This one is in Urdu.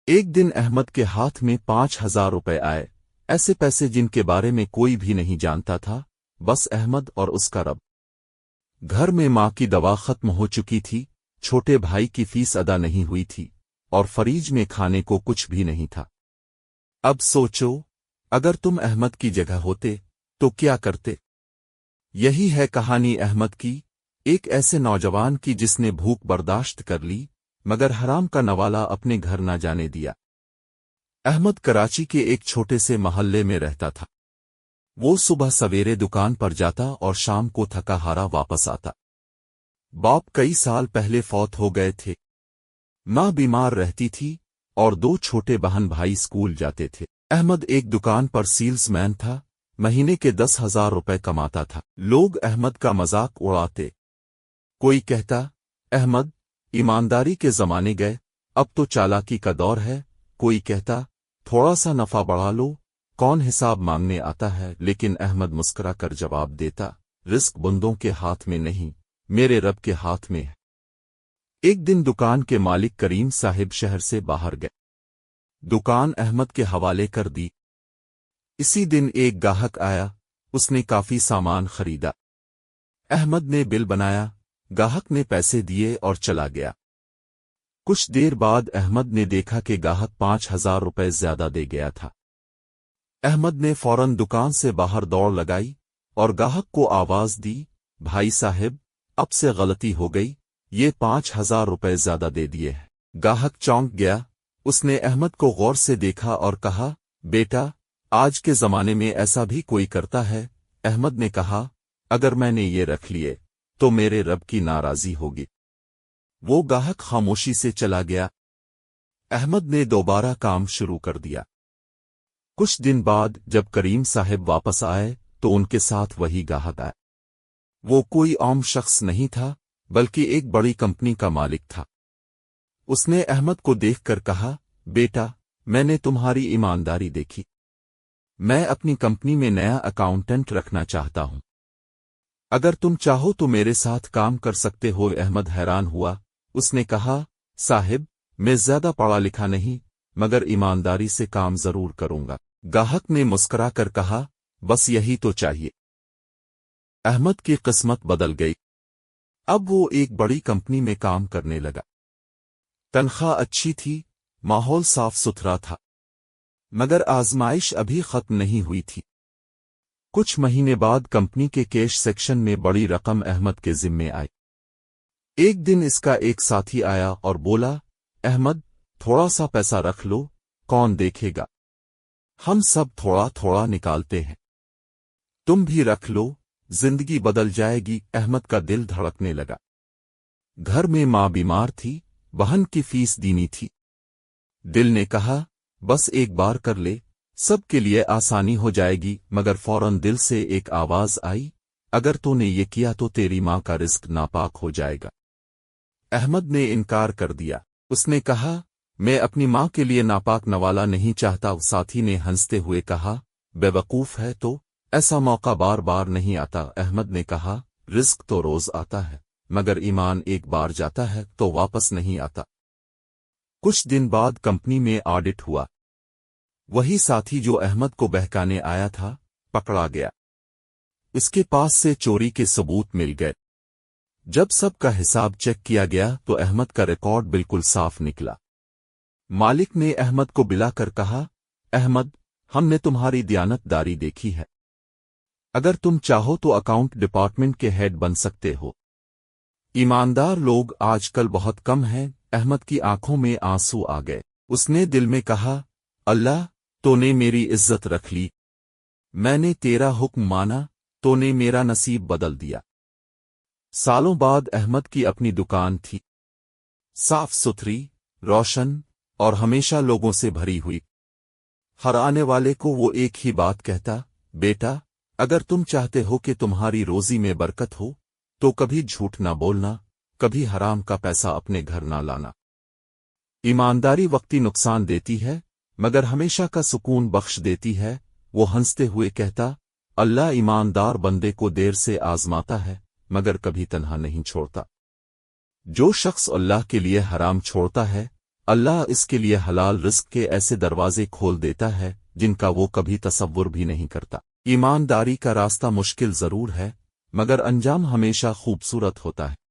ایک دن احمد کے ہاتھ میں 5,000 روپے آئے، ایسے پیسے جن کے بارے میں کوئی بھی نہیں جانتا تھا، بس احمد اور اس کا رب۔ گھر میں ماں کی دوا ختم ہو چکی تھی، چھوٹے بھائی کی فیس ادا نہیں ہوئی تھی، اور فریج میں کھانے کو کچھ بھی نہیں تھا۔ اب سوچو، اگر تم احمد کی جگہ ہوتے تو کیا کرتے؟ یہی ہے کہانی احمد کی، ایک ایسے نوجوان کی جس نے بھوک برداشت کر لی مگر حرام کا نوالا اپنے گھر نہ جانے دیا۔ احمد کراچی کے ایک چھوٹے سے محلے میں رہتا تھا۔ وہ صبح سویرے دکان پر جاتا اور شام کو تھکا ہارا واپس آتا۔ باپ کئی سال پہلے فوت ہو گئے تھے، ماں بیمار رہتی تھی اور 2 چھوٹے بہن بھائی اسکول جاتے تھے۔ احمد ایک دکان پر سیلز مین تھا، مہینے کے 10,000 روپے کماتا تھا۔ لوگ احمد کا مذاق اڑاتے، کوئی کہتا احمد ایمانداری کے زمانے گئے، اب تو چالاکی کا دور ہے، کوئی کہتا تھوڑا سا نفع بڑھا لو، کون حساب مانگنے آتا ہے، لیکن احمد مسکرا کر جواب دیتا رزق بندوں کے ہاتھ میں نہیں، میرے رب کے ہاتھ میں ہے۔ ایک دن دکان کے مالک کریم صاحب شہر سے باہر گئے، دکان احمد کے حوالے کر دی۔ اسی دن ایک گاہک آیا، اس نے کافی سامان خریدا۔ احمد نے بل بنایا، گاہک نے پیسے دیے اور چلا گیا۔ کچھ دیر بعد احمد نے دیکھا کہ گاہک 5,000 روپے زیادہ دے گیا تھا۔ احمد نے فوراً دکان سے باہر دوڑ لگائی اور گاہک کو آواز دی، بھائی صاحب اب سے غلطی ہو گئی، یہ 5,000 روپے زیادہ دے دیے ہیں۔ گاہک چونک گیا، اس نے احمد کو غور سے دیکھا اور کہا، بیٹا آج کے زمانے میں ایسا بھی کوئی کرتا ہے؟ احمد نے کہا، اگر میں نے یہ رکھ لیے تو میرے رب کی ناراضی ہوگی۔ وہ گاہک خاموشی سے چلا گیا۔ احمد نے دوبارہ کام شروع کر دیا۔ کچھ دن بعد جب کریم صاحب واپس آئے تو ان کے ساتھ وہی گاہک آئے۔ وہ کوئی عام شخص نہیں تھا بلکہ ایک بڑی کمپنی کا مالک تھا۔ اس نے احمد کو دیکھ کر کہا، بیٹا میں نے تمہاری ایمانداری دیکھی، میں اپنی کمپنی میں نیا اکاؤنٹنٹ رکھنا چاہتا ہوں، اگر تم چاہو تو میرے ساتھ کام کر سکتے ہو۔ احمد حیران ہوا، اس نے کہا، صاحب میں زیادہ پڑھا لکھا نہیں مگر ایمانداری سے کام ضرور کروں گا۔ گاہک نے مسکرا کر کہا، بس یہی تو چاہیے۔ احمد کی قسمت بدل گئی، اب وہ ایک بڑی کمپنی میں کام کرنے لگا۔ تنخواہ اچھی تھی، ماحول صاف ستھرا تھا، مگر آزمائش ابھی ختم نہیں ہوئی تھی۔ کچھ مہینے بعد کمپنی کے کیش سیکشن میں بڑی رقم احمد کے ذمے آئی۔ ایک دن اس کا ایک ساتھی آیا اور بولا، احمد تھوڑا سا پیسہ رکھ لو، کون دیکھے گا، ہم سب تھوڑا تھوڑا نکالتے ہیں، تم بھی رکھ لو، زندگی بدل جائے گی۔ احمد کا دل دھڑکنے لگا۔ گھر میں ماں بیمار تھی، بہن کی فیس دینی تھی۔ دل نے کہا، بس ایک بار کر لے، سب کے لیے آسانی ہو جائے گی، مگر فوراً دل سے ایک آواز آئی، اگر تو نے یہ کیا تو تیری ماں کا رزق ناپاک ہو جائے گا۔ احمد نے انکار کر دیا، اس نے کہا، میں اپنی ماں کے لیے ناپاک نوالا نہیں چاہتا۔ ساتھی نے ہنستے ہوئے کہا، بے وقوف ہے تو، ایسا موقع بار بار نہیں آتا۔ احمد نے کہا، رزق تو روز آتا ہے مگر ایمان ایک بار جاتا ہے تو واپس نہیں آتا۔ کچھ دن بعد کمپنی میں آڈٹ ہوا۔ وہی ساتھی جو احمد کو بہکانے آیا تھا پکڑا گیا، اس کے پاس سے چوری کے ثبوت مل گئے۔ جب سب کا حساب چیک کیا گیا تو احمد کا ریکارڈ بالکل صاف نکلا۔ مالک نے احمد کو بلا کر کہا، احمد ہم نے تمہاری دیانت داری دیکھی ہے، اگر تم چاہو تو اکاؤنٹ ڈپارٹمنٹ کے ہیڈ بن سکتے ہو۔ ایماندار لوگ آج کل بہت کم ہیں۔ احمد کی آنکھوں میں آنسو آ گئے، اس نے دل میں کہا، اللہ تو نے میری عزت رکھ لی، میں نے تیرا حکم مانا تو نے میرا نصیب بدل دیا۔ سالوں بعد احمد کی اپنی دکان تھی، صاف ستھری، روشن اور ہمیشہ لوگوں سے بھری ہوئی۔ ہر آنے والے کو وہ ایک ہی بات کہتا، بیٹا اگر تم چاہتے ہو کہ تمہاری روزی میں برکت ہو تو کبھی جھوٹ نہ بولنا، کبھی حرام کا پیسہ اپنے گھر نہ لانا۔ ایمانداری وقتی نقصان دیتی ہے مگر ہمیشہ کا سکون بخش دیتی ہے۔ وہ ہنستے ہوئے کہتا، اللہ ایماندار بندے کو دیر سے آزماتا ہے مگر کبھی تنہا نہیں چھوڑتا۔ جو شخص اللہ کے لیے حرام چھوڑتا ہے اللہ اس کے لیے حلال رزق کے ایسے دروازے کھول دیتا ہے جن کا وہ کبھی تصور بھی نہیں کرتا۔ ایمانداری کا راستہ مشکل ضرور ہے، مگر انجام ہمیشہ خوبصورت ہوتا ہے۔